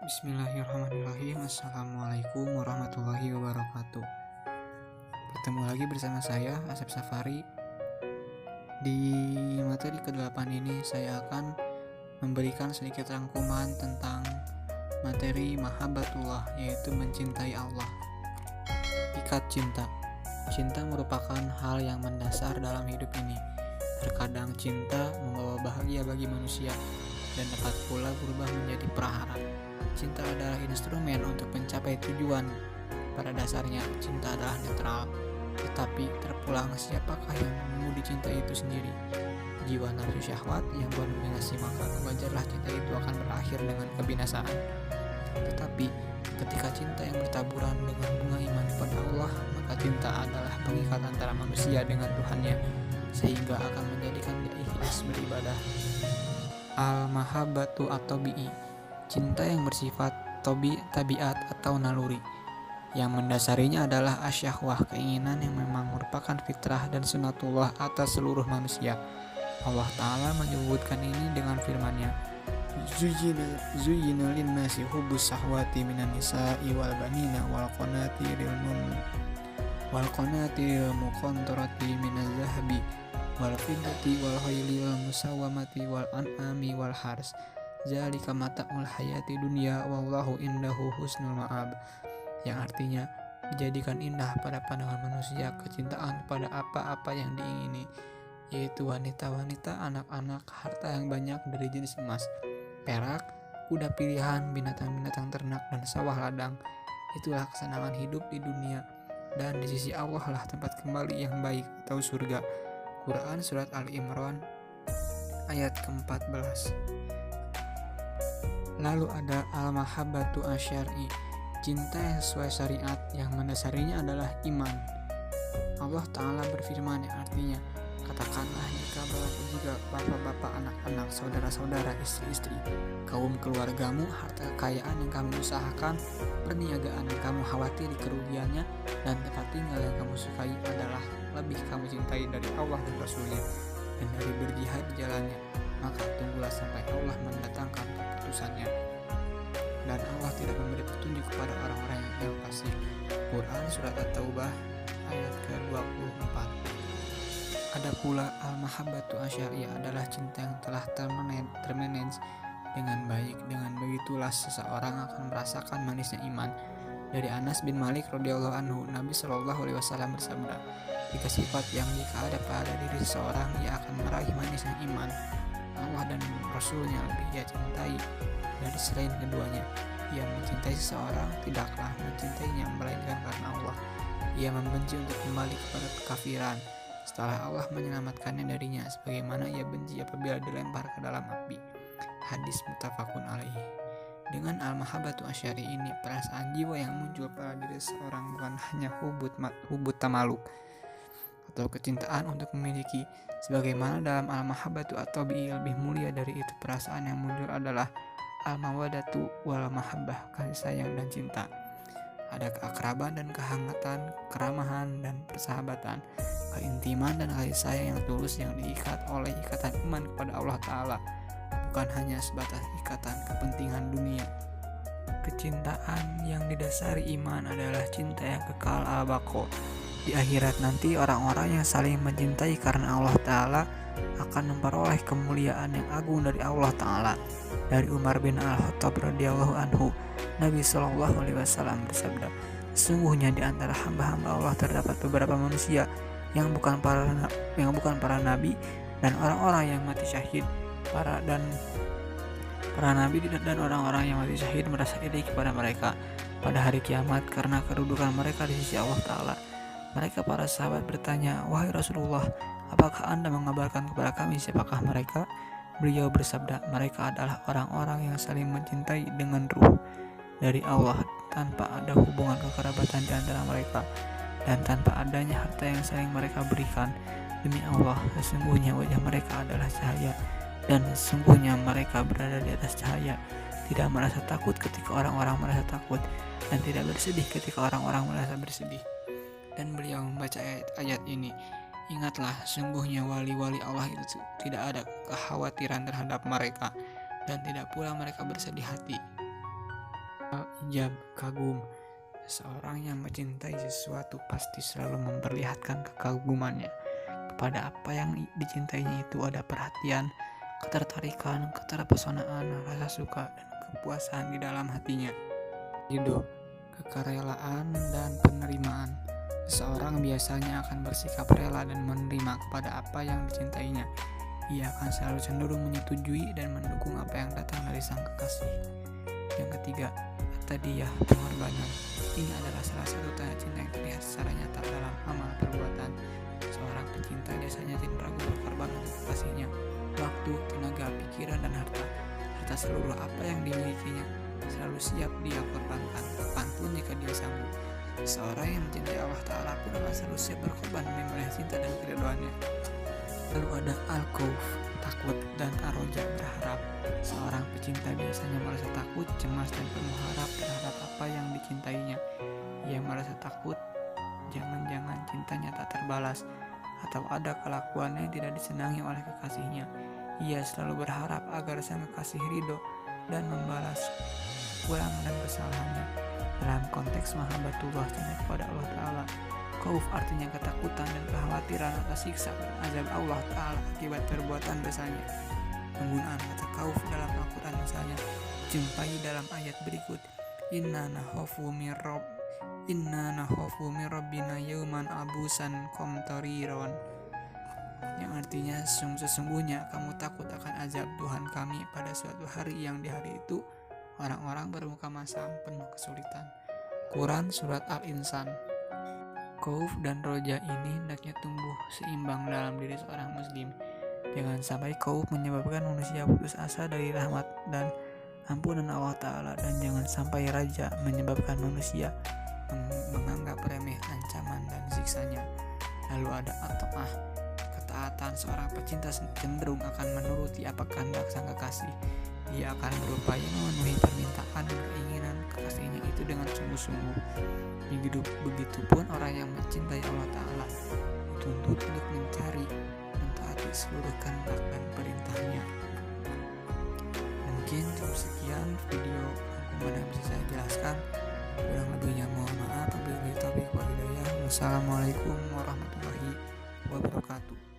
Bismillahirrahmanirrahim. Assalamualaikum warahmatullahi wabarakatuh. Bertemu lagi bersama saya Asep Safari. Di materi ke-8 ini saya akan memberikan sedikit rangkuman tentang materi mahabbatullah, yaitu mencintai Allah. Ikat cinta. Cinta merupakan hal yang mendasar dalam hidup ini. Terkadang cinta membawa bahagia bagi manusia dan dapat pula berubah menjadi prahara. Cinta adalah instrumen untuk mencapai tujuan. Pada dasarnya, cinta adalah netral. Tetapi terpulang, siapakah yang mengemudi cinta itu sendiri? Jiwa nafsu syahwat yang mendominasi, maka wajarlah cinta itu akan berakhir dengan kebinasaan. Tetapi ketika cinta yang bertaburan dengan bunga iman kepada Allah, maka cinta adalah pengikat antara manusia dengan Tuhannya, sehingga akan menjadikan dia ikhlas beribadah. Al-mahabbatu at-tabi'i, cinta yang bersifat tabiat atau naluri. Yang mendasarinya adalah asyahwah, keinginan yang memang merupakan fitrah dan sunatullah atas seluruh manusia. Allah Ta'ala menyebutkan ini dengan firman-Nya, Zuyyina linnasi hubbus syahwati minan nisa'i wal banina wal qanatiril muqantarati minaz zahabi wal fiddati wal khayli wal musawwamati wal an'ami wal hars. Zalika mata'ul hayati dunya wallahu indahu husnul ma'ab. Yang artinya, dijadikan indah pada pandangan manusia kecintaan pada apa-apa yang diingini, yaitu wanita-wanita, anak-anak, harta yang banyak dari jenis emas, perak, kuda pilihan, binatang-binatang ternak, dan sawah ladang. Itulah kesenangan hidup di dunia, dan di sisi Allah lah tempat kembali yang baik atau surga. Quran Surat Al-Imran ayat ke-14. Lalu ada al-mahabbatu asyari, cinta yang sesuai syariat, yang mendasarinya adalah iman. Allah Ta'ala berfirman yang artinya, katakanlah jika bapak-bapak, anak-anak, saudara-saudara, istri-istri, kaum keluargamu, harta kekayaan yang kamu usahakan, perniagaan yang kamu khawatiri kerugiannya, dan tempat tinggal yang kamu sukai adalah lebih kamu cintai dari Allah dan Rasulnya, dan dari berjihad di jalannya, maka tunggulah sampai Allah mendatangkan keputusannya. Dan Allah tidak memberi petunjuk kepada orang-orang yang fasik. Quran Surat At-Taubah ayat ke-24. Ada pula al-mahabbatu asyariyah, adalah cinta yang telah termanage dengan baik. Dengan begitulah seseorang akan merasakan manisnya iman. Dari Anas bin Malik radhiyallahu anhu, Nabi Shallallahu alaihi wasallam bersabda, 3 sifat yang jika ada pada diri seseorang, ia akan meraih manisnya iman. Allah dan Rasulnya lebih ia cintai dari selain keduanya. Ia mencintai seseorang tidaklah mencintainya melainkan karena Allah. Ia membenci untuk kembali kepada kekafiran setelah Allah menyelamatkannya darinya, sebagaimana ia benci apabila dilempar ke dalam api. Hadis muttafaqun alaihi. Dengan al-mahabbatu asyari ini, perasaan jiwa yang muncul pada diri seorang bukan hanya hubut tamaluk atau kecintaan untuk memiliki, sebagaimana dalam al-mahabbatu at-tabi'i lebih mulia dari itu. Perasaan yang muncul adalah al-mawaddatu wal mahabbah, kasih sayang dan cinta. Ada keakraban dan kehangatan, keramahan dan persahabatan, keintiman dan kasih sayang yang tulus yang diikat oleh ikatan iman kepada Allah Ta'ala, bukan hanya sebatas ikatan kepentingan dunia. Kecintaan yang didasari iman adalah cinta yang kekal al-baqo. Di akhirat nanti, orang-orang yang saling mencintai karena Allah Ta'ala akan memperoleh kemuliaan yang agung dari Allah Ta'ala. Dari Umar bin Al-Khattab radhiyallahu anhu, Nabi Shallallahu alaihi wasallam bersabda, sesungguhnya di antara hamba-hamba Allah terdapat beberapa manusia yang bukan para nabi dan orang-orang yang mati syahid. Para nabi dan orang-orang yang mati syahid merasa iri kepada mereka pada hari kiamat karena kedudukan mereka di sisi Allah Ta'ala. Mereka para sahabat bertanya, wahai Rasulullah, apakah Anda mengabarkan kepada kami siapakah mereka? Beliau bersabda, mereka adalah orang-orang yang saling mencintai dengan ruh dari Allah, tanpa ada hubungan kekerabatan di antara mereka, dan tanpa adanya harta yang saling mereka berikan. Demi Allah, sesungguhnya wajah mereka adalah cahaya, dan sesungguhnya mereka berada di atas cahaya, tidak merasa takut ketika orang-orang merasa takut, dan tidak bersedih ketika orang-orang merasa bersedih. Dan beliau membaca ayat ini, ingatlah, sungguhnya wali-wali Allah itu tidak ada kekhawatiran terhadap mereka, dan tidak pula mereka bersedih hati. ijab, kagum. Seseorang yang mencintai sesuatu pasti selalu memperlihatkan kekagumannya. Pada apa yang dicintainya itu ada perhatian, ketertarikan, keterpesonaan, rasa suka, dan kepuasan di dalam hatinya. Ridho, kerelaan, dan penerimaan. Seseorang biasanya akan bersikap rela dan menerima kepada apa yang dicintainya. Ia akan selalu cenderung menyetujui dan mendukung apa yang datang dari sang kekasih. Yang ketiga, tadiyah, pengorbanan. Ini adalah salah satu tanda cinta yang terlihat secara nyata dalam amal perbuatan. Seorang pecinta biasanya tidak ragu berkorban untuk kekasihnya. Waktu, tenaga, pikiran, dan harta serta seluruh apa yang dimilikinya selalu siap dia korbankan kapanpun jika dia sanggup. Seorang yang mencintai Allah Ta'ala pun akan selalu siap berkorban demi meraih cinta dan keriduannya. Lalu ada al-khauf, takut, dan ar-roja, berharap. Seorang pecinta biasanya merasa takut, cemas, dan penuh harap terhadap apa yang dicintainya. Ia merasa takut jangan-jangan cintanya tak terbalas, atau ada kelakuannya yang tidak disenangi oleh kekasihnya. Ia selalu berharap agar sang kekasih ridho dan membalas kurang dan kesalahannya. Dalam konteks mahabbatullah, cinta kepada Allah Ta'ala, khauf artinya ketakutan dan kekhawatiran atas siksa dan azab Allah Ta'ala akibat perbuatan dosanya. Penggunaan kata khauf dalam Al-Quran misalnya jumpai dalam ayat berikut, Inna nakhafu min rabbina yauman abusan qamtariron, yang artinya sesungguhnya kamu takut akan azab Tuhan kami pada suatu hari yang di hari itu orang-orang bermuka masam penuh kesulitan. Quran Surat Al-Insan. Khauf dan roja ini hendaknya tumbuh seimbang dalam diri seorang muslim. Jangan sampai khauf menyebabkan manusia putus asa dari rahmat dan ampunan Allah Ta'ala, dan jangan sampai raja menyebabkan manusia menganggap remeh ancaman dan siksanya. Lalu ada at-ta'ah, ketaatan. Seorang pecinta cenderung akan menuruti apa kehendak sang kekasih. Dia akan berupaya memenuhi permintaan dan keinginan kekasihnya itu dengan sungguh-sungguh. Begitupun orang yang mencintai Allah Ta'ala dituntut untuk mencari, mentaati seluruh kehendak dan perintahnya. Mungkin cukup sekian video rangkuman yang bisa saya jelaskan. Kurang lebihnya mohon maaf. Wabillahi taufiq wal hidayah. Wassalamualaikum warahmatullahi wabarakatuh.